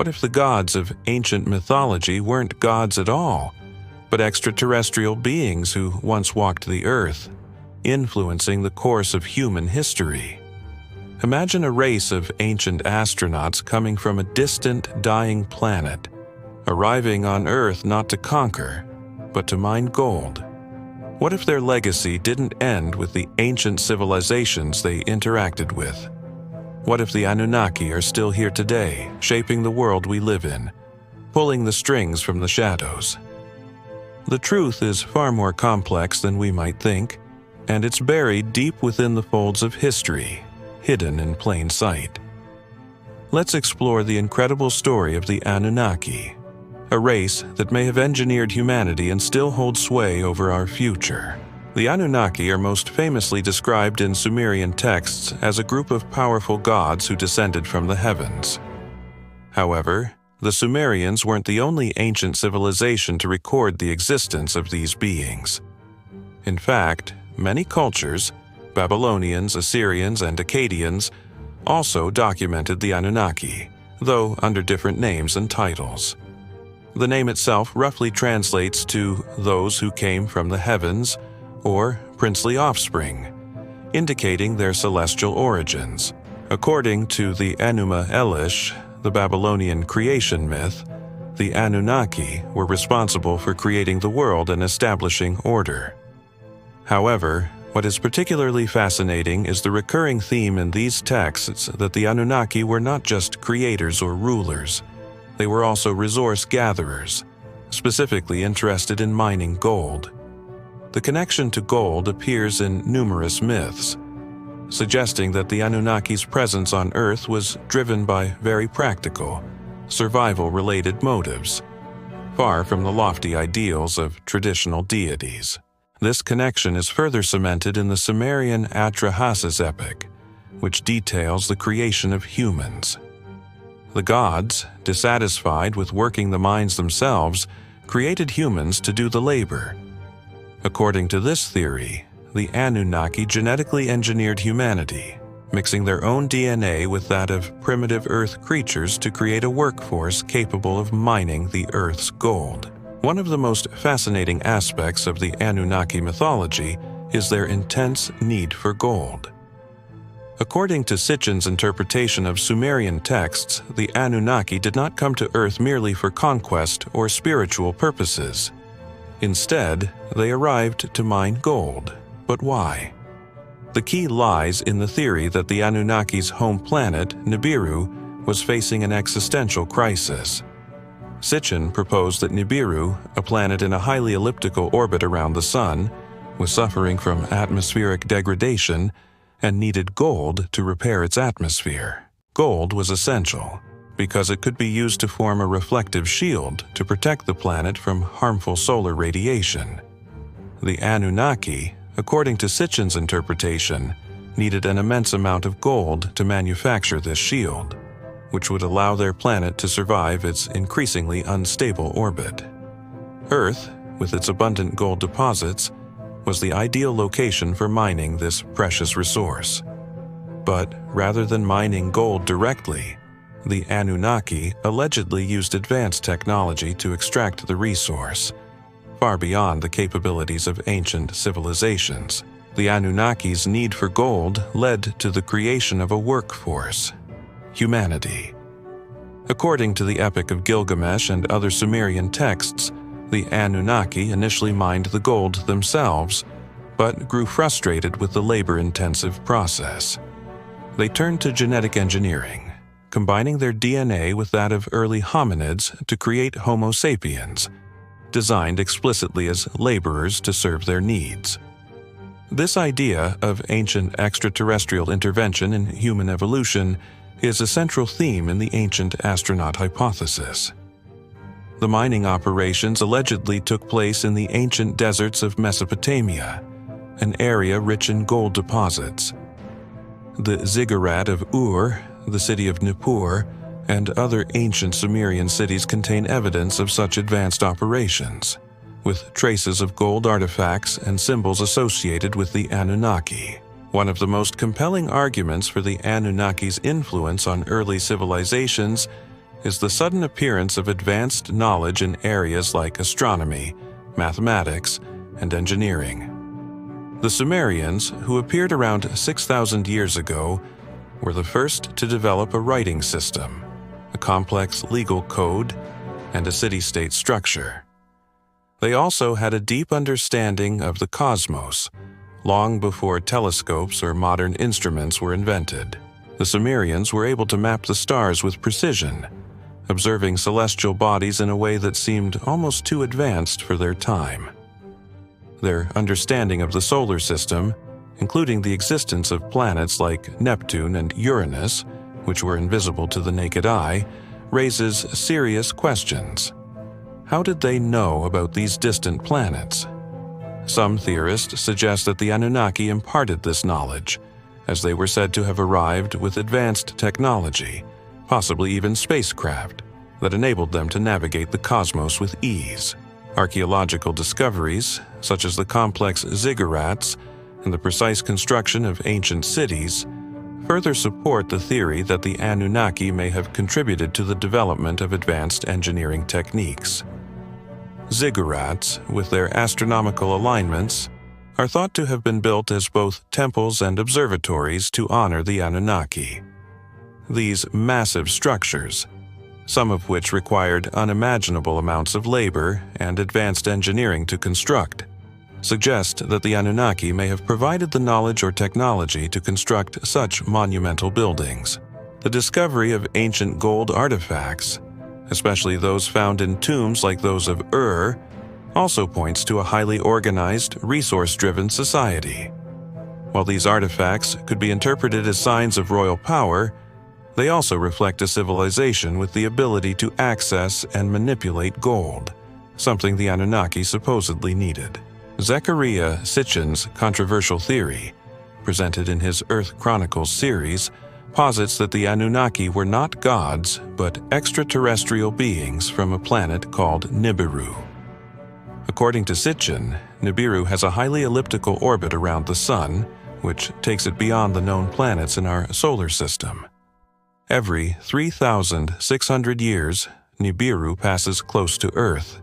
What if the gods of ancient mythology weren't gods at all, but extraterrestrial beings who once walked the earth, influencing the course of human history? Imagine a race of ancient astronauts coming from a distant, dying planet, arriving on Earth not to conquer, but to mine gold. What if their legacy didn't end with the ancient civilizations they interacted with? What if the Anunnaki are still here today, shaping the world we live in, pulling the strings from the shadows? The truth is far more complex than we might think, and it's buried deep within the folds of history, hidden in plain sight. Let's explore the incredible story of the Anunnaki, a race that may have engineered humanity and still holds sway over our future. The Anunnaki are most famously described in Sumerian texts as a group of powerful gods who descended from the heavens. However, the Sumerians weren't the only ancient civilization to record the existence of these beings. In fact, many cultures, Babylonians, Assyrians, and Akkadians, also documented the Anunnaki, though under different names and titles. The name itself roughly translates to those who came from the heavens, or princely offspring, indicating their celestial origins. According to the Enuma Elish, the Babylonian creation myth, the Anunnaki were responsible for creating the world and establishing order. However, what is particularly fascinating is the recurring theme in these texts that the Anunnaki were not just creators or rulers. They were also resource gatherers, specifically interested in mining gold. The connection to gold appears in numerous myths, suggesting that the Anunnaki's presence on Earth was driven by very practical, survival-related motives, far from the lofty ideals of traditional deities. This connection is further cemented in the Sumerian Atrahasis epic, which details the creation of humans. The gods, dissatisfied with working the mines themselves, created humans to do the labor. According to this theory, the Anunnaki genetically engineered humanity, mixing their own DNA with that of primitive Earth creatures to create a workforce capable of mining the Earth's gold. One of the most fascinating aspects of the Anunnaki mythology is their intense need for gold. According to Sitchin's interpretation of Sumerian texts, the Anunnaki did not come to Earth merely for conquest or spiritual purposes. Instead, they arrived to mine gold. But why? The key lies in the theory that the Anunnaki's home planet, Nibiru, was facing an existential crisis. Sitchin proposed that Nibiru, a planet in a highly elliptical orbit around the Sun, was suffering from atmospheric degradation and needed gold to repair its atmosphere. Gold was essential because it could be used to form a reflective shield to protect the planet from harmful solar radiation. The Anunnaki, according to Sitchin's interpretation, needed an immense amount of gold to manufacture this shield, which would allow their planet to survive its increasingly unstable orbit. Earth, with its abundant gold deposits, was the ideal location for mining this precious resource. But rather than mining gold directly, the Anunnaki allegedly used advanced technology to extract the resource, far beyond the capabilities of ancient civilizations. The Anunnaki's need for gold led to the creation of a workforce, humanity. According to the Epic of Gilgamesh and other Sumerian texts, the Anunnaki initially mined the gold themselves, but grew frustrated with the labor-intensive process. They turned to genetic engineering, combining their DNA with that of early hominids to create Homo sapiens, designed explicitly as laborers to serve their needs. This idea of ancient extraterrestrial intervention in human evolution is a central theme in the ancient astronaut hypothesis. The mining operations allegedly took place in the ancient deserts of Mesopotamia, an area rich in gold deposits. The ziggurat of Ur, the city of Nippur, and other ancient Sumerian cities contain evidence of such advanced operations, with traces of gold artifacts and symbols associated with the Anunnaki. One of the most compelling arguments for the Anunnaki's influence on early civilizations is the sudden appearance of advanced knowledge in areas like astronomy, mathematics, and engineering. The Sumerians, who appeared around 6,000 years ago, were the first to develop a writing system, a complex legal code, and a city-state structure. They also had a deep understanding of the cosmos, long before telescopes or modern instruments were invented. The Sumerians were able to map the stars with precision, observing celestial bodies in a way that seemed almost too advanced for their time. Their understanding of the solar system, including the existence of planets like Neptune and Uranus, which were invisible to the naked eye, raises serious questions. How did they know about these distant planets? Some theorists suggest that the Anunnaki imparted this knowledge, as they were said to have arrived with advanced technology, possibly even spacecraft, that enabled them to navigate the cosmos with ease. Archaeological discoveries, such as the complex ziggurats and the precise construction of ancient cities, further support the theory that the Anunnaki may have contributed to the development of advanced engineering techniques. Ziggurats, with their astronomical alignments, are thought to have been built as both temples and observatories to honor the Anunnaki. These massive structures, some of which required unimaginable amounts of labor and advanced engineering to construct, suggest that the Anunnaki may have provided the knowledge or technology to construct such monumental buildings. The discovery of ancient gold artifacts, especially those found in tombs like those of Ur, also points to a highly organized, resource-driven society. While these artifacts could be interpreted as signs of royal power, they also reflect a civilization with the ability to access and manipulate gold, something the Anunnaki supposedly needed. Zecharia Sitchin's controversial theory, presented in his Earth Chronicles series, posits that the Anunnaki were not gods, but extraterrestrial beings from a planet called Nibiru. According to Sitchin, Nibiru has a highly elliptical orbit around the Sun, which takes it beyond the known planets in our solar system. Every 3,600 years, Nibiru passes close to Earth,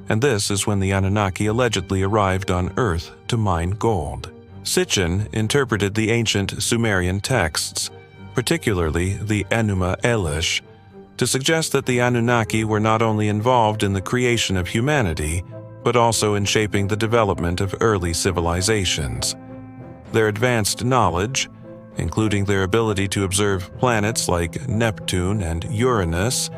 and this is when the Anunnaki allegedly arrived on Earth to mine gold. Sitchin interpreted the ancient Sumerian texts, particularly the Enuma Elish, to suggest that the Anunnaki were not only involved in the creation of humanity, but also in shaping the development of early civilizations. Their advanced knowledge, including their ability to observe planets like Neptune and Uranus,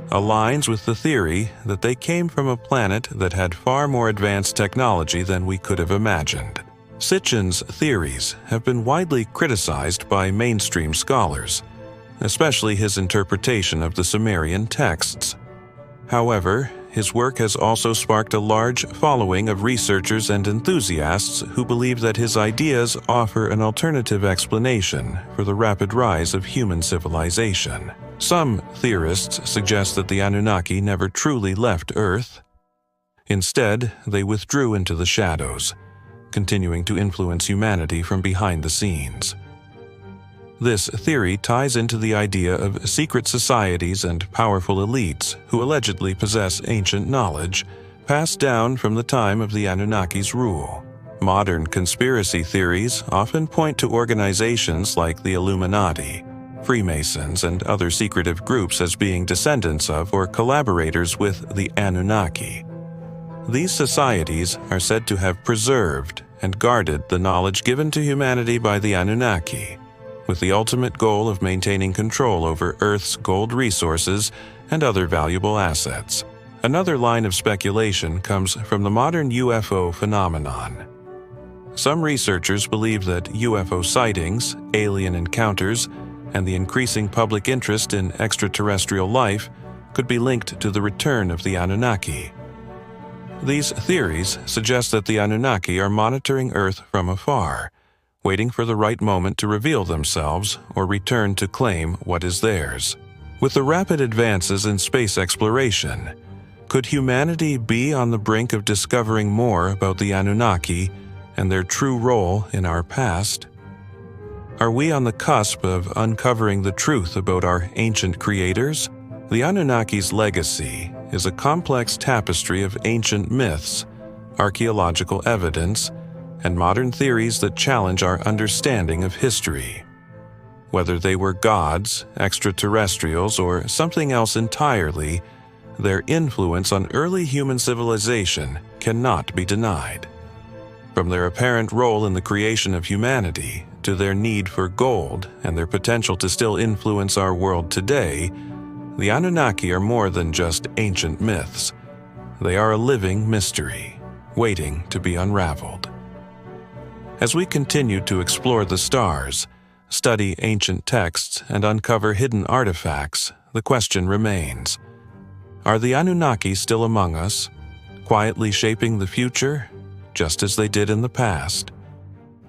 aligns with the theory that they came from a planet that had far more advanced technology than we could have imagined. Sitchin's theories have been widely criticized by mainstream scholars, especially his interpretation of the Sumerian texts. However, his work has also sparked a large following of researchers and enthusiasts who believe that his ideas offer an alternative explanation for the rapid rise of human civilization. Some theorists suggest that the Anunnaki never truly left Earth. Instead, they withdrew into the shadows, continuing to influence humanity from behind the scenes. This theory ties into the idea of secret societies and powerful elites who allegedly possess ancient knowledge passed down from the time of the Anunnaki's rule. Modern conspiracy theories often point to organizations like the Illuminati, Freemasons, and other secretive groups as being descendants of or collaborators with the Anunnaki. These societies are said to have preserved and guarded the knowledge given to humanity by the Anunnaki, with the ultimate goal of maintaining control over Earth's gold resources and other valuable assets. Another line of speculation comes from the modern UFO phenomenon. Some researchers believe that UFO sightings, alien encounters, and the increasing public interest in extraterrestrial life could be linked to the return of the Anunnaki. These theories suggest that the Anunnaki are monitoring Earth from afar, waiting for the right moment to reveal themselves or return to claim what is theirs. With the rapid advances in space exploration, could humanity be on the brink of discovering more about the Anunnaki and their true role in our past? Are we on the cusp of uncovering the truth about our ancient creators? The Anunnaki's legacy is a complex tapestry of ancient myths, archaeological evidence, and modern theories that challenge our understanding of history. Whether they were gods, extraterrestrials, or something else entirely, their influence on early human civilization cannot be denied. From their apparent role in the creation of humanity to their need for gold and their potential to still influence our world today, the Anunnaki are more than just ancient myths. They are a living mystery, waiting to be unraveled. As we continue to explore the stars, study ancient texts, and uncover hidden artifacts, the question remains: are the Anunnaki still among us, quietly shaping the future, just as they did in the past?